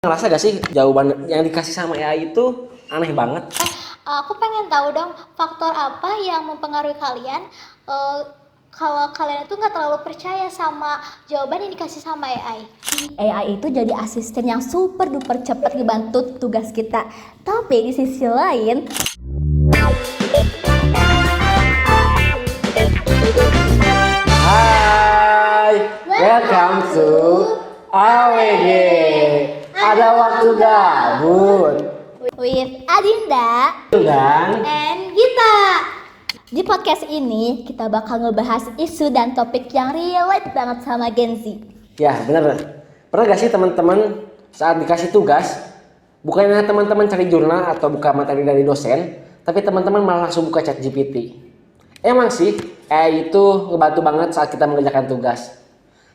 Ngerasa gak sih jawaban yang dikasih sama AI itu aneh banget? Aku pengen tahu dong faktor apa yang mempengaruhi kalian kalau kalian itu nggak terlalu percaya sama jawaban yang dikasih sama AI. AI itu jadi asisten yang super duper cepat ngebantu tugas kita. Tapi di sisi lain, Hai, welcome to AWG. Ada waktu gabut with Adinda dan and Gita. Di podcast ini kita bakal ngebahas isu dan topik yang relate banget sama Gen Z. ya bener. Pernah gak sih teman-teman saat dikasih tugas, bukannya teman-teman cari jurnal atau buka materi dari dosen, tapi teman-teman malah langsung buka chat GPT. Emang sih AI itu ngebantu banget saat kita mengerjakan tugas.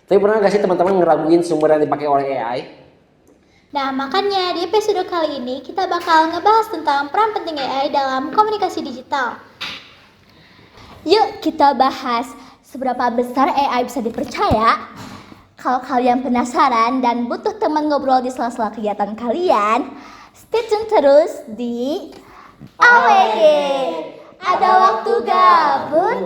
Tapi pernah gak sih teman-teman ngeraguin sumber yang dipakai oleh AI? Nah, makanya di episode kali ini kita bakal ngebahas tentang peran penting AI dalam komunikasi digital. Yuk kita bahas seberapa besar AI bisa dipercaya. Kalau kalian penasaran dan butuh teman ngobrol di sela-sela kegiatan kalian, stay tune terus di AWG. Ada waktu gabut.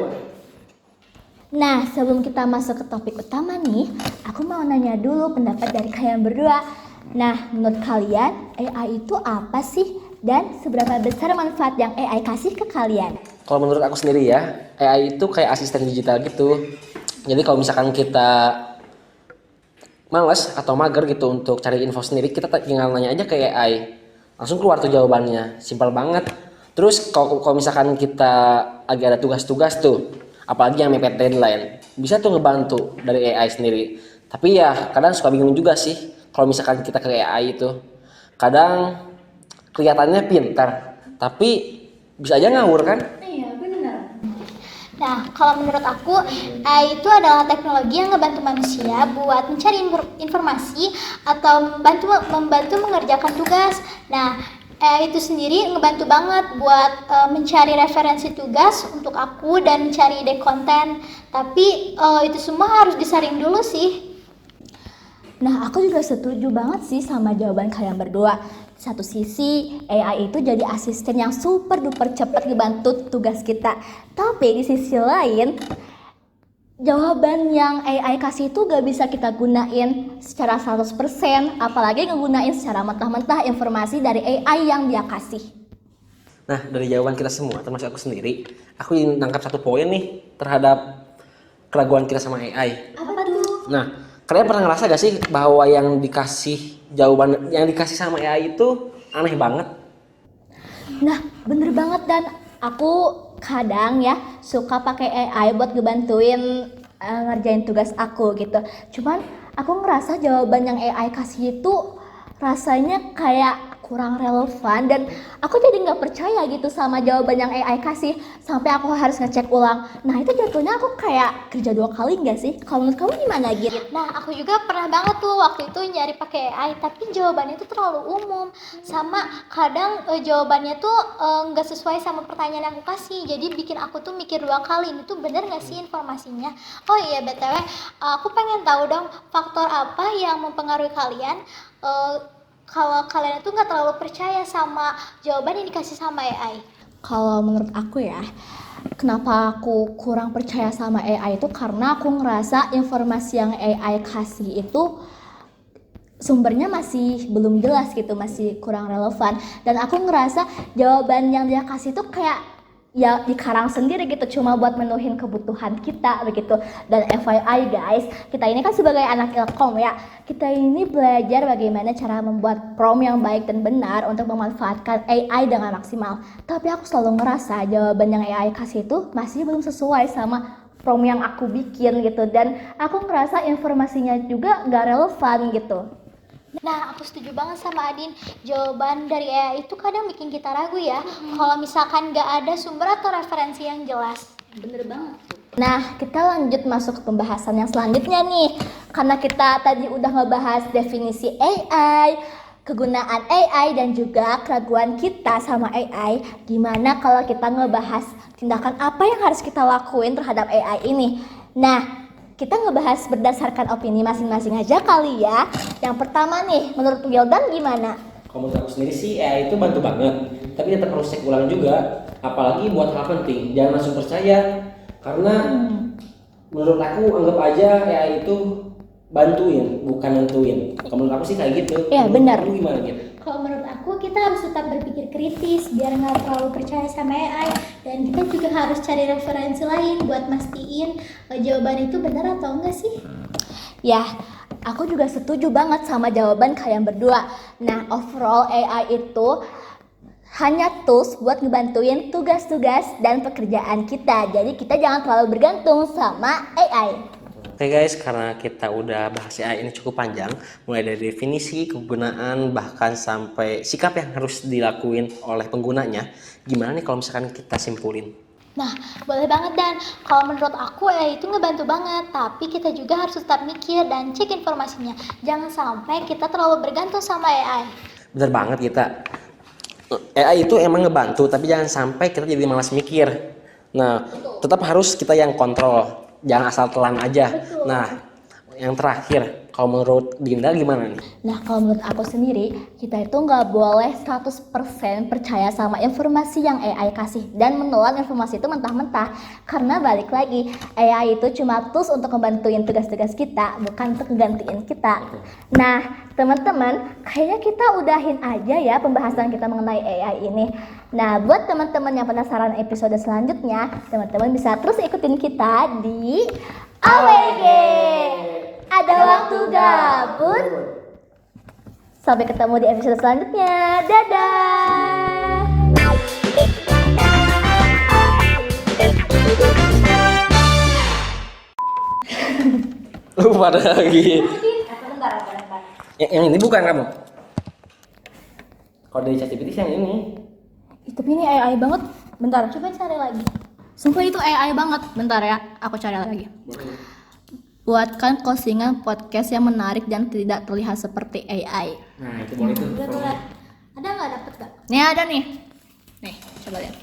Nah, sebelum kita masuk ke topik utama nih, aku mau nanya dulu pendapat dari kalian berdua. Nah, menurut kalian AI itu apa sih? Dan seberapa besar manfaat yang AI kasih ke kalian? Kalau menurut aku sendiri ya, AI itu kayak asisten digital gitu. Jadi kalau misalkan kita males atau mager gitu untuk cari info sendiri, kita tinggal nanya aja ke AI. Langsung keluar tuh jawabannya. Simpel banget. Terus kalau misalkan kita lagi ada tugas-tugas tuh, apalagi yang mepet deadline, bisa tuh ngebantu dari AI sendiri. Tapi ya kadang suka bingung juga sih kalau misalkan kita ke AI itu. Kadang kelihatannya pintar, tapi bisa aja ngawur kan? Nah, kalau menurut aku, AI itu adalah teknologi yang ngebantu manusia buat mencari informasi atau membantu mengerjakan tugas. Nah, AI itu sendiri ngebantu banget buat mencari referensi tugas untuk aku dan mencari ide konten. Tapi itu semua harus disaring dulu sih. Nah, aku juga setuju banget sih sama jawaban kalian berdua. Satu sisi, AI itu jadi asisten yang super duper cepat ngebantu tugas kita. Tapi di sisi lain, jawaban yang AI kasih itu gak bisa kita gunain secara 100%, apalagi ngegunain secara mentah-mentah informasi dari AI yang dia kasih. Nah, dari jawaban kita semua, termasuk aku sendiri, aku ingin nangkap satu poin nih terhadap keraguan kita sama AI. Apa tuh? Nah, kalian pernah ngerasa gak sih bahwa yang dikasih jawaban yang dikasih sama AI itu aneh banget? Nah, bener banget, dan aku kadang ya suka pakai AI buat ngebantuin ngerjain tugas aku gitu. Cuman aku ngerasa jawaban yang AI kasih itu rasanya kayak kurang relevan, dan aku jadi nggak percaya gitu sama jawaban yang AI kasih sampai aku harus ngecek ulang. Nah, itu jatuhnya aku kayak kerja 2 kali nggak sih? Kalau menurut kamu gimana gitu? Nah, aku juga pernah banget tuh waktu itu nyari pakai AI, tapi jawabannya tuh terlalu umum. Sama kadang jawabannya tuh nggak sesuai sama pertanyaan yang aku kasih. Jadi bikin aku tuh mikir 2 kali, ini tuh bener nggak sih informasinya? Oh iya, BTW, aku pengen tahu dong faktor apa yang mempengaruhi kalian kalau kalian itu nggak terlalu percaya sama jawaban yang dikasih sama AI. Kalau menurut aku ya, kenapa aku kurang percaya sama AI itu karena aku ngerasa informasi yang AI kasih itu sumbernya masih belum jelas gitu, masih kurang relevan. Dan aku ngerasa jawaban yang dia kasih itu kayak ya dikarang sendiri gitu, cuma buat menuhin kebutuhan kita begitu. Dan FYI guys, kita ini kan sebagai anak Ilkom ya, kita ini belajar bagaimana cara membuat prompt yang baik dan benar untuk memanfaatkan AI dengan maksimal. Tapi aku selalu ngerasa jawaban yang AI kasih itu masih belum sesuai sama prompt yang aku bikin gitu, dan aku ngerasa informasinya juga gak relevan gitu. Nah, aku setuju banget sama Adin. Jawaban dari AI itu kadang bikin kita ragu ya. Kalau misalkan nggak ada sumber atau referensi yang jelas. Bener banget. Nah, kita lanjut masuk ke pembahasan yang selanjutnya nih. Karena kita tadi udah ngebahas definisi AI, kegunaan AI, dan juga keraguan kita sama AI. Gimana kalau kita ngebahas tindakan apa yang harus kita lakuin terhadap AI ini? Nah, kita ngebahas berdasarkan opini masing-masing aja kali ya. Yang pertama nih, menurut Wildan gimana? Kalau menurut aku sendiri sih AI itu bantu banget, tapi tetap harus cek ulang juga, apalagi buat hal penting. Jangan langsung percaya, karena menurut aku anggap aja AI itu bantuin, bukan nentuin. Kalau menurut aku sih kayak gitu. Iya, Menurut benar. Lu gimana gitu? Kalau menurut aku kita harus tetap berpikir kritis biar nggak terlalu percaya sama AI, dan kita juga harus cari referensi lain buat mastiin jawaban itu benar atau enggak sih. Ya, aku juga setuju banget sama jawaban kalian berdua. Nah, overall AI itu hanya tools buat ngebantuin tugas-tugas dan pekerjaan kita. Jadi kita jangan terlalu bergantung sama AI. Oke guys, karena kita udah bahas AI ini cukup panjang, mulai dari definisi, kegunaan, bahkan sampai sikap yang harus dilakuin oleh penggunanya. Gimana nih kalau misalkan kita simpulin? Nah, boleh banget Dan. Kalau menurut aku AI itu ngebantu banget, tapi kita juga harus tetap mikir dan cek informasinya. Jangan sampai kita terlalu bergantung sama AI. Bener banget kita. AI itu emang ngebantu, tapi jangan sampai kita jadi malas mikir. Nah, tetap harus kita yang kontrol. Jangan asal telan aja. Nah, yang terakhir, kalau menurut Dinda gimana nih? Nah, kalau menurut aku sendiri, kita itu nggak boleh 100% percaya sama informasi yang AI kasih dan menelan informasi itu mentah-mentah. Karena balik lagi, AI itu cuma tools untuk ngebantuin tugas-tugas kita, bukan untuk ngegantiin kita. Nah, teman-teman, kayaknya kita udahin aja ya pembahasan kita mengenai AI ini. Nah, buat teman-teman yang penasaran episode selanjutnya, teman-teman bisa terus ikutin kita di AWG. Ada waktu gabut. Sampai ketemu di episode selanjutnya. Dadah. Lupa lagi. Yang ini bukan kamu. Kalau dari ChatGPT sih yang ini. Tapi ini AI banget. Bentar. Coba cari lagi. Sumpah itu AI banget. Bentar ya, aku cari lagi. Buatkan closingan podcast yang menarik dan tidak terlihat seperti AI. Nah, itu boleh tuh. Boleh. Ada nggak, dapet nggak? Nih ada nih. Nih, coba lihat.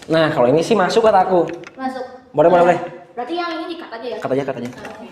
Nah, kalau ini sih masuk kata aku. Masuk. Boleh. Berarti yang ini di-cut aja ya? Cut aja. Oke.